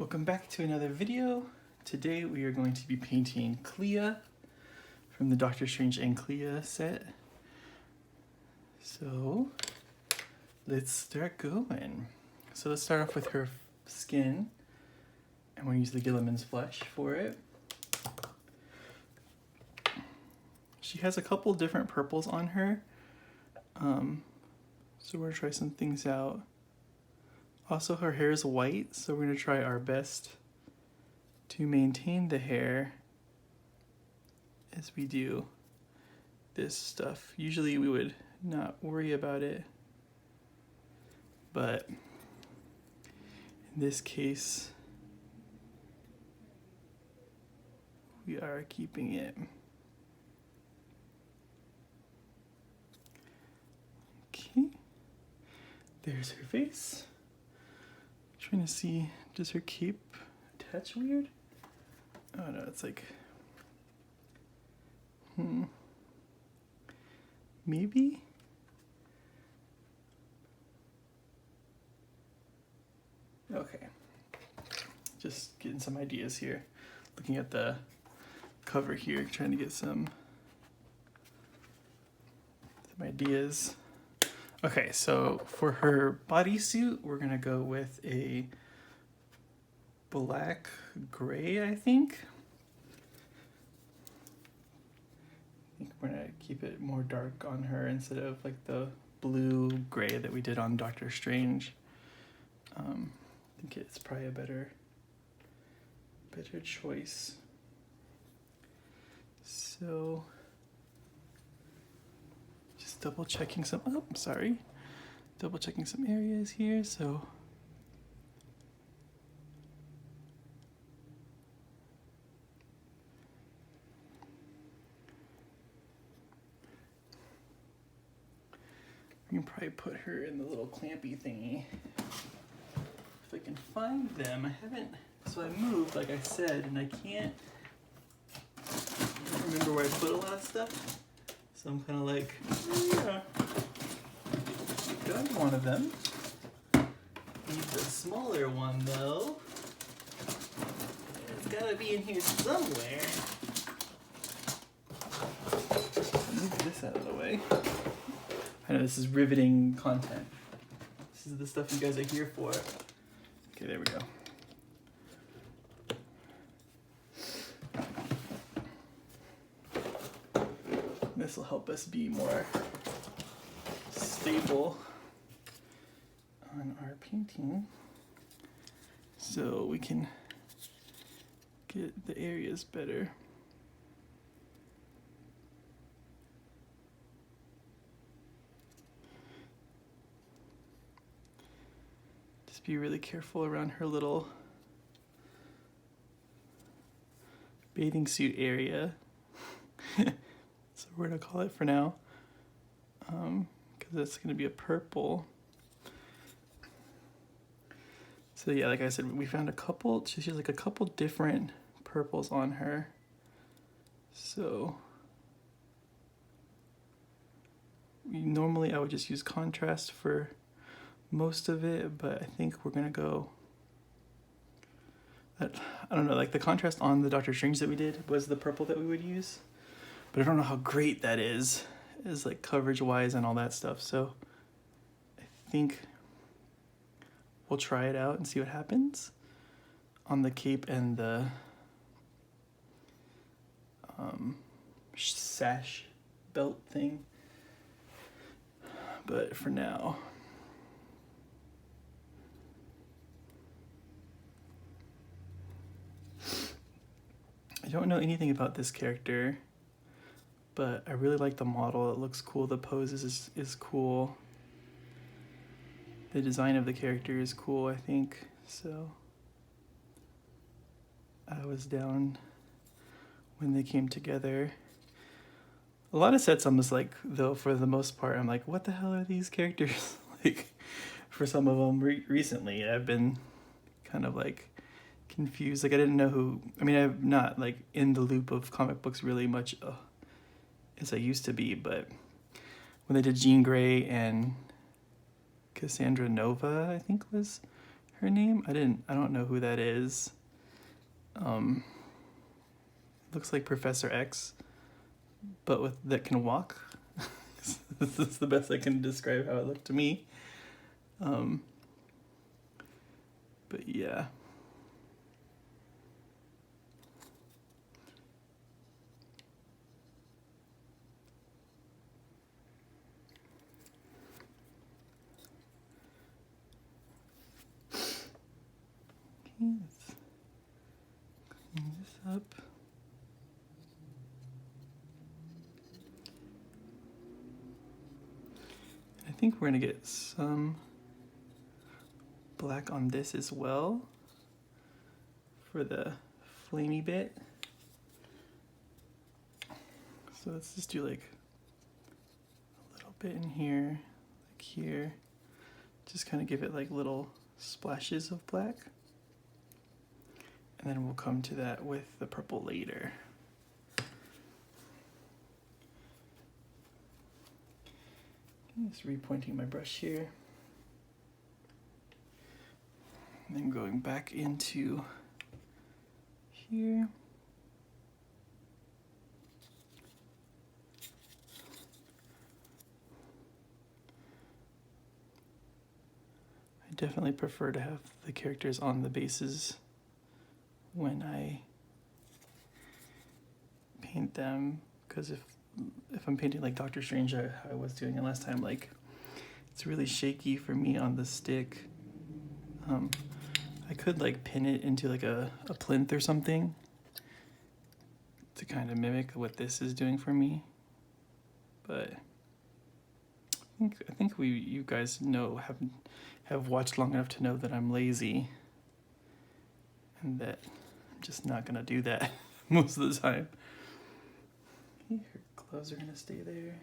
Welcome back to another video. Today we are going to be painting Clea from the Doctor Strange and Clea set. So let's start going. So let's start off with her skin. I'm going to use the Gilliman's Flesh for it. She has a couple different purples on her. So we're going to try some things out. Also, her hair is white, so we're going to try our best to maintain the hair as we do this stuff. Usually we would not worry about it, but in this case, we are keeping it. Okay, there's her face. Trying to see, does her cape attach weird? Oh no, it's like, maybe? Okay, just getting some ideas here. Looking at the cover here, trying to get some ideas. Okay, so for her bodysuit, we're gonna go with a black gray, I think. We're gonna keep it more dark on her instead of like the blue gray that we did on Doctor Strange. I think it's probably a better choice. So double checking some, double checking some areas here. So we can probably put her in the little clampy thingy. If I can find them, I haven't, so I moved like I said, and I can't remember where I put a lot of stuff. So I'm kind of like, yeah, got one of them. Need the smaller one though. It's gotta be in here somewhere. Move this out of the way. I know this is riveting content. This is the stuff you guys are here for. Okay, there we go. This will help us be more stable on our painting so we can get the areas better. Just be really careful around her little bathing suit area. So we're gonna call it for now, because that's gonna be a purple. So yeah, like I said, we found a couple, she has like a couple different purples on her. So normally I would just use contrast for most of it, but I think we're gonna go, I don't know, like the contrast on the Doctor Strange that we did was the purple that we would use. But I don't know how great that is like coverage wise and all that stuff. So I think we'll try it out and see what happens on the cape and the sash belt thing. But for now, I don't know anything about this character, but I really like the model. It looks cool. The poses is cool. The design of the character is cool, I think. So I was down when they came together. A lot of sets I'm just like, though, for the most part, I'm like, what the hell are these characters? Like, for some of them recently, I've been kind of like confused. Like, I didn't know who, I mean, I'm not like in the loop of comic books really much as I used to be, but when they did Jean Grey and Cassandra Nova, I think was her name. I don't know who that is. Looks like Professor X, but that can walk. This is the best I can describe how it looked to me. But yeah. Let's clean this up. I think we're gonna get some black on this as well for the flamey bit. So let's just do like a little bit in here, like here. Just kind of give it like little splashes of black. And then we'll come to that with the purple later. Just repointing my brush here. And then going back into here. I definitely prefer to have the characters on the bases when I paint them, because if I'm painting like Doctor Strange, how I was doing it last time, like it's really shaky for me on the stick. I could like pin it into like a plinth or something to kind of mimic what this is doing for me, but I think you guys know, have watched long enough to know that I'm lazy and that I'm just not gonna do that most of the time. Her gloves are gonna stay there.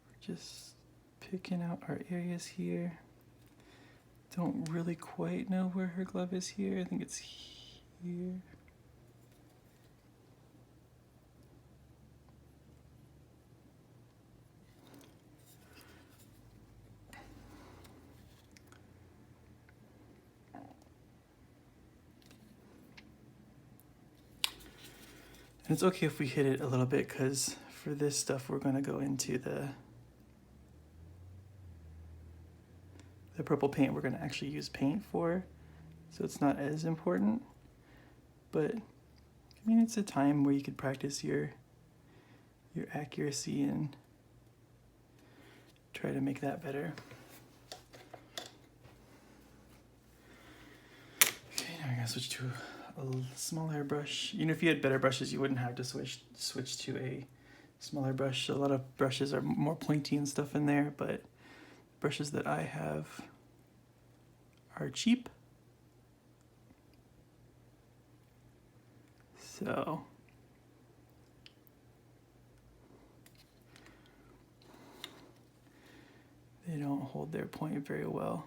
We're just picking out our areas here. Don't really quite know where her glove is here. I think it's here. And it's okay if we hit it a little bit, because for this stuff we're going to go into the purple paint we're going to actually use paint for, so it's not as important. But I mean, it's a time where you could practice your accuracy and try to make that better. Okay, now we're going to switch to a smaller brush. You know, if you had better brushes, you wouldn't have to switch to a smaller brush. A lot of brushes are more pointy and stuff in there, but brushes that I have are cheap. So they don't hold their point very well.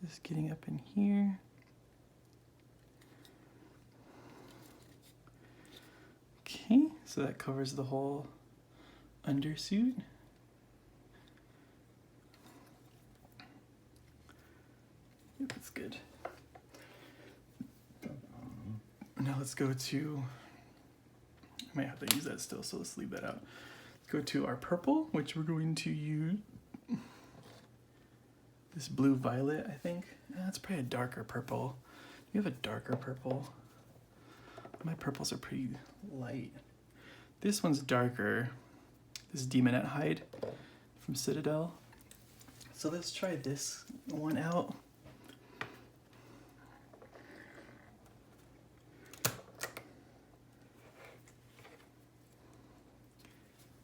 Just getting up in here. Okay, so that covers the whole undersuit. Yep, that's good. Now let's go to, I might have to use that still, so let's leave that out. Let's go to our purple, which we're going to use this blue violet, I think. That's probably a darker purple. You have a darker purple. My purples are pretty light. This one's darker. This Demonette Hide from Citadel. So let's try this one out.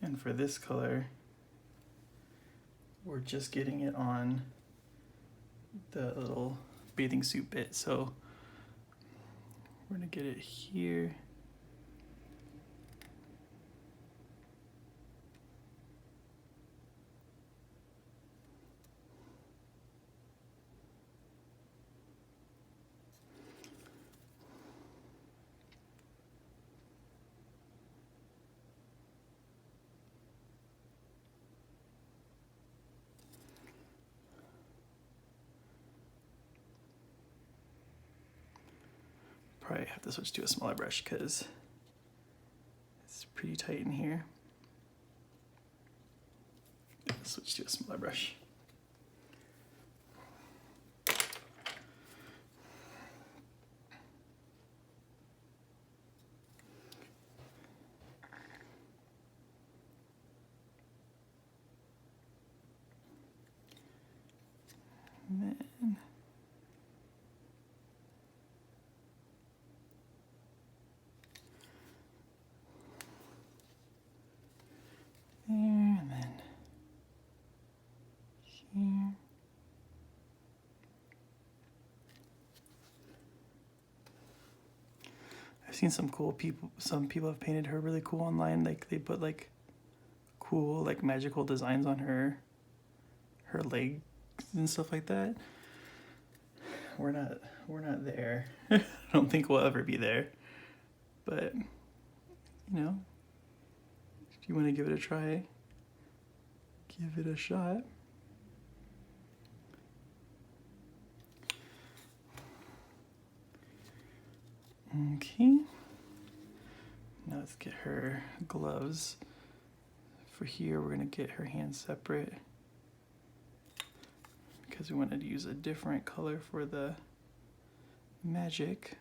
And for this color, we're just getting it on the little bathing suit bit. So we're gonna get it here. probably have to switch to a smaller brush because it's pretty tight in here. Switch to a smaller brush. And then there, and then here. I've seen some people have painted her really cool online. Like they put like cool like magical designs on her legs and stuff like that. We're not there. I don't think we'll ever be there. But you know, if you want to give it a try, give it a shot. Okay. Now let's get her gloves. For here, we're going to get her hands separate because we wanted to use a different color for the magic.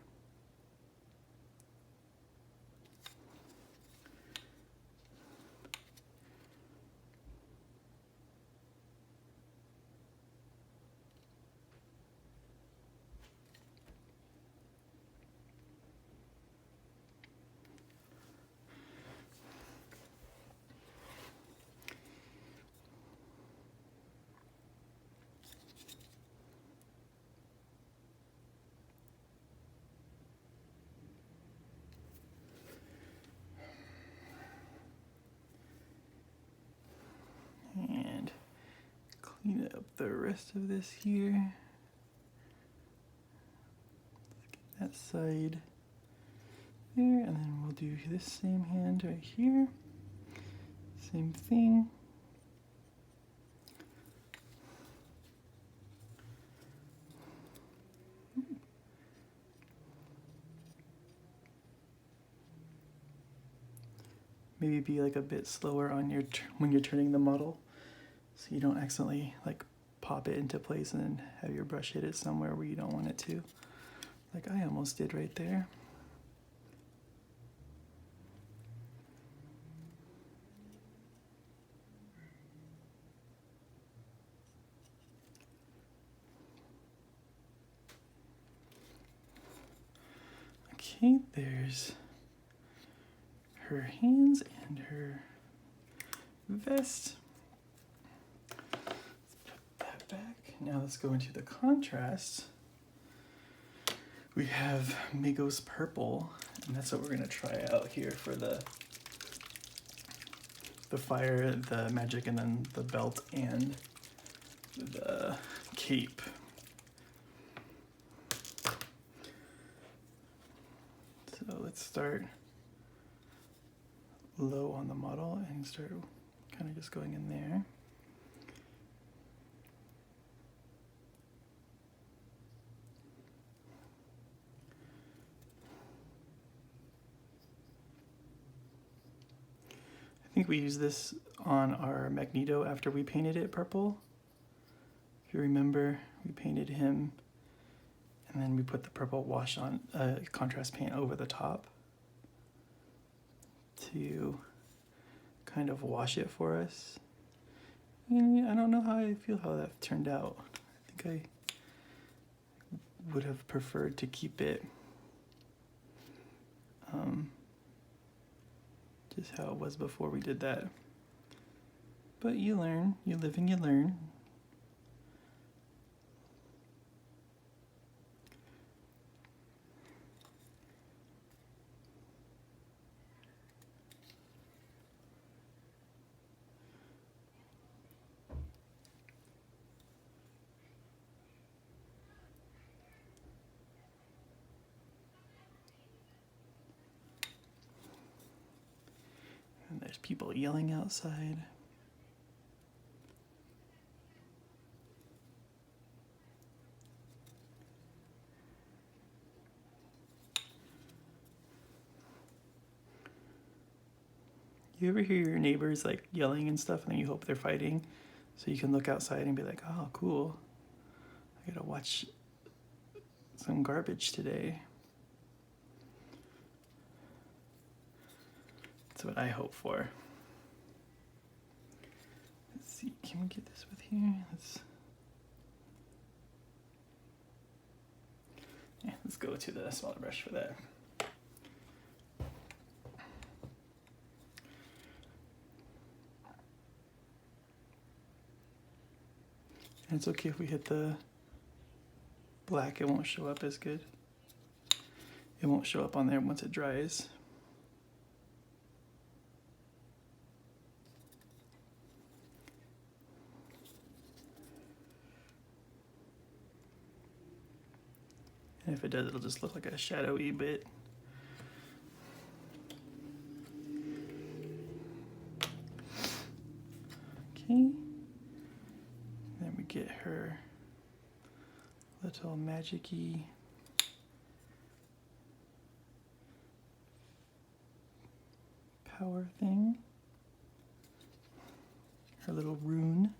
And clean up the rest of this here. Let's get that side there, and then we'll do this same hand right here. Same thing. Maybe be like a bit slower on your when you're turning the model, so you don't accidentally like pop it into place and then have your brush hit it somewhere where you don't want it to, like I almost did right there. Okay, there's her hands and her vest. Let's put that back. Now let's go into the contrast. We have Migos Purple, and that's what we're gonna try out here for the fire, the magic, and then the belt and the cape. So let's start low on the model and start kind of just going in there. I think we used this on our Magneto after we painted it purple. If you remember, we painted him and then we put the purple wash on contrast paint over the top to kind of wash it for us. And I don't know how I feel how that turned out. I think I would have preferred to keep it just how it was before we did that. But you learn, you live and you learn. And there's people yelling outside. You ever hear your neighbors like yelling and stuff and then you hope they're fighting? So you can look outside and be like, oh, cool. I gotta watch some garbage today. That's what I hope for. Let's see, can we get this with here? Let's go to the smaller brush for that. And it's okay if we hit the black, it won't show up as good. It won't show up on there once it dries. And if it does, it'll just look like a shadowy bit. Okay. Then we get her little magic-y power thing. Her little rune.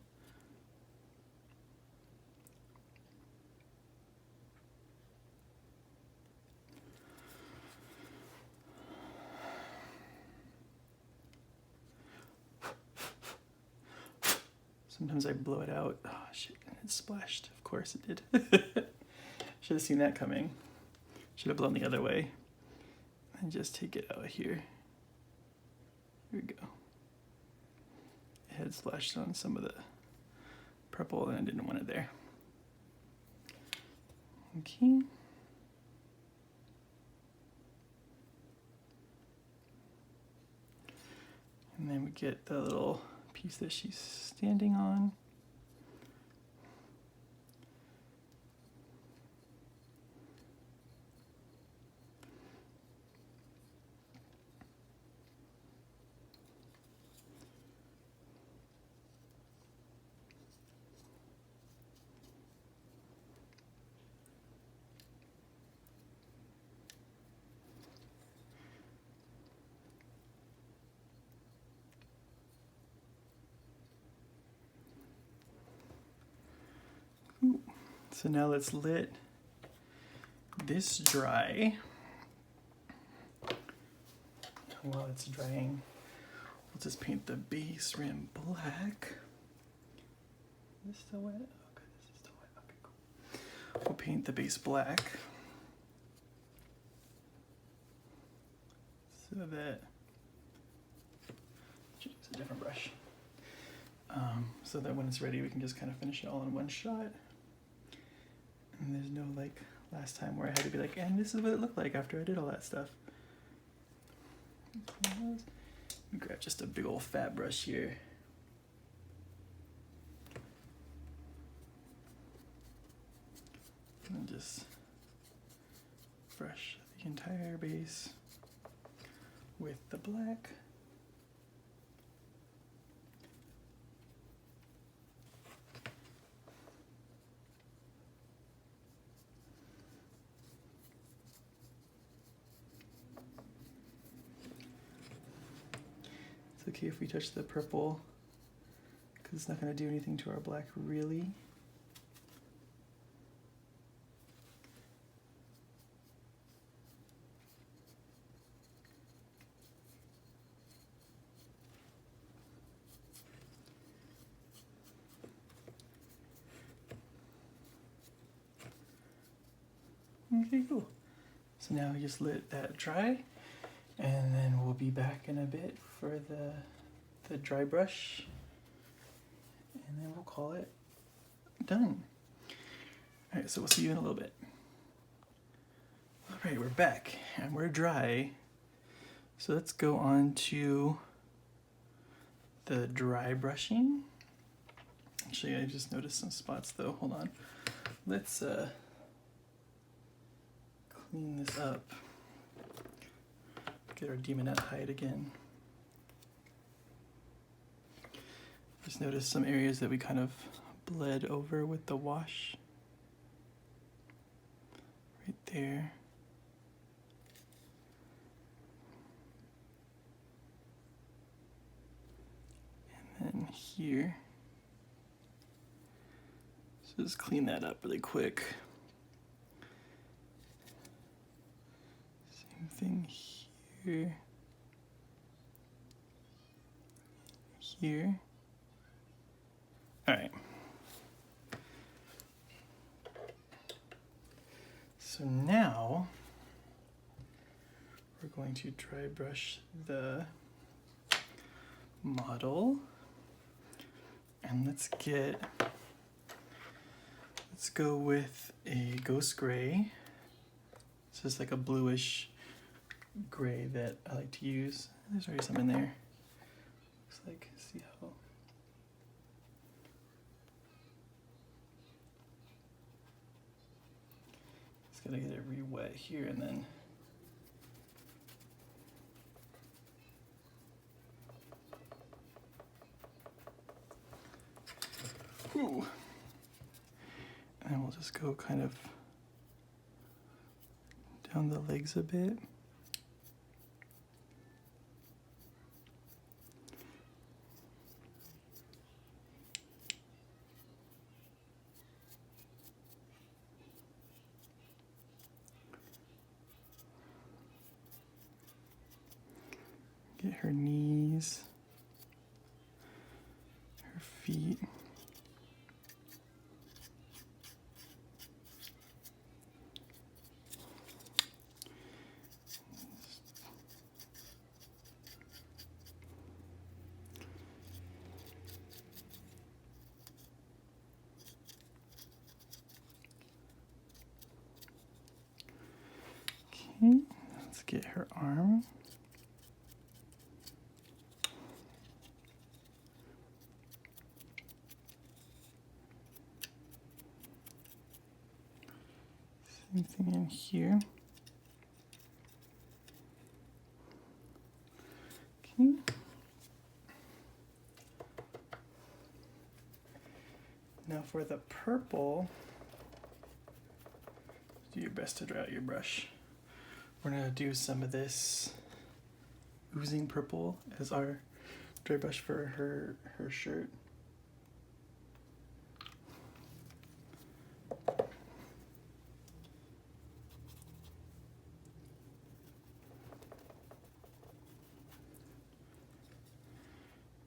Sometimes I blow it out. Oh shit, it splashed. Of course it did. Should have seen that coming. Should have blown the other way. And just take it out here. Here we go. It had splashed on some of the purple and I didn't want it there. Okay. And then we get the little piece that she's standing on. So now let's let this dry. And while it's drying, we'll just paint the base rim black. Is this still wet? Okay, this is still wet. Okay, cool. We'll paint the base black so that, use a different brush, so that when it's ready we can just kind of finish it all in one shot. And there's no like last time where I had to be like, and this is what it looked like after I did all that stuff. Let me grab just a big old fat brush here. And just brush the entire base with the black. It's okay if we touch the purple because it's not going to do anything to our black really. Okay, cool. So now we just let that dry, and then we'll be back in a bit for the dry brush, and then we'll call it done. All right, so we'll see you in a little bit. All right, we're back and we're dry. So let's go on to the dry brushing. Actually, I just noticed some spots though. Hold on. Let's clean this up. Get our demonette hide again. Just noticed some areas that we kind of bled over with the wash. Right there. here. So just clean that up really quick. Same thing here. Here. All right. So now we're going to dry brush the model, and let's go with a ghost gray. This is like a bluish gray that I like to use. There's already some in there. Looks like, see how. Just gotta get it re-wet here and then. Whew. And then we'll just go kind of down the legs a bit. Get her knees, her feet. Okay, let's get her arm. Same thing in here. Okay. Now for the purple, do your best to dry out your brush. We're gonna do some of this oozing purple as our dry brush for her shirt.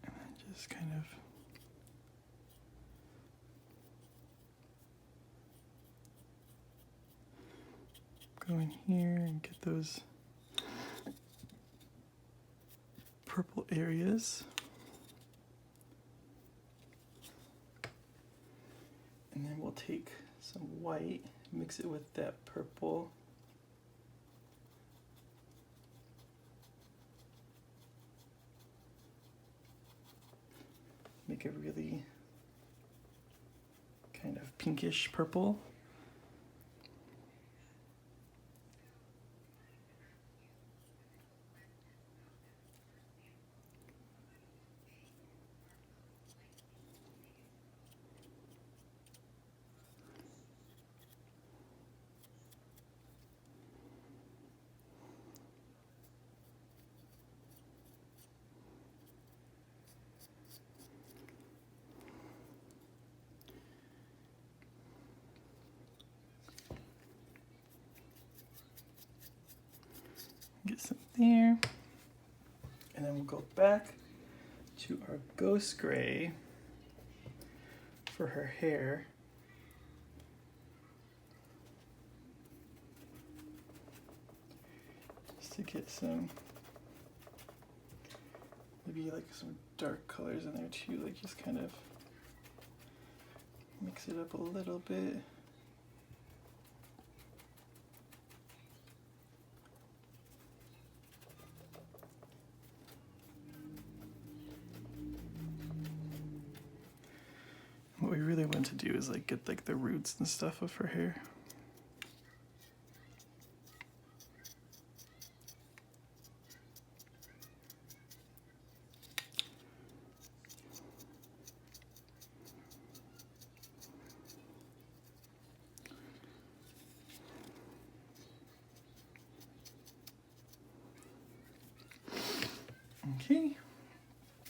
And then just kind of go in here and get those purple areas. And then we'll take some white, mix it with that purple. Make a really kind of pinkish purple. Get some there. And then we'll go back to our ghost gray for her hair. Just to get some, maybe like some dark colors in there too, like just kind of mix it up a little bit. What we really want to do is like get like the roots and stuff of her hair. Okay,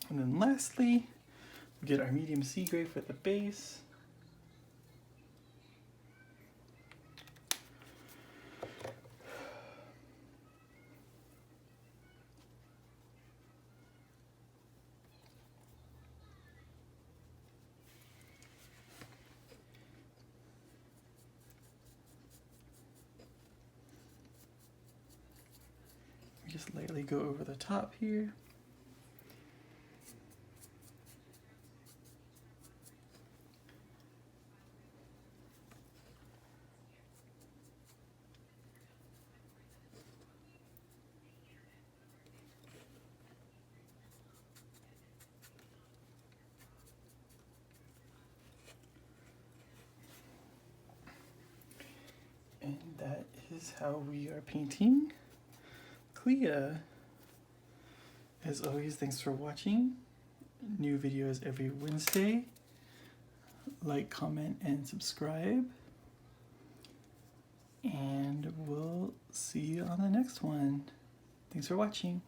and then lastly, Get our medium sea gray for the base. Just lightly go over the top here. And that is how we are painting Clea. As always, thanks for watching. New videos every Wednesday. Like, comment, and subscribe. And we'll see you on the next one. Thanks for watching.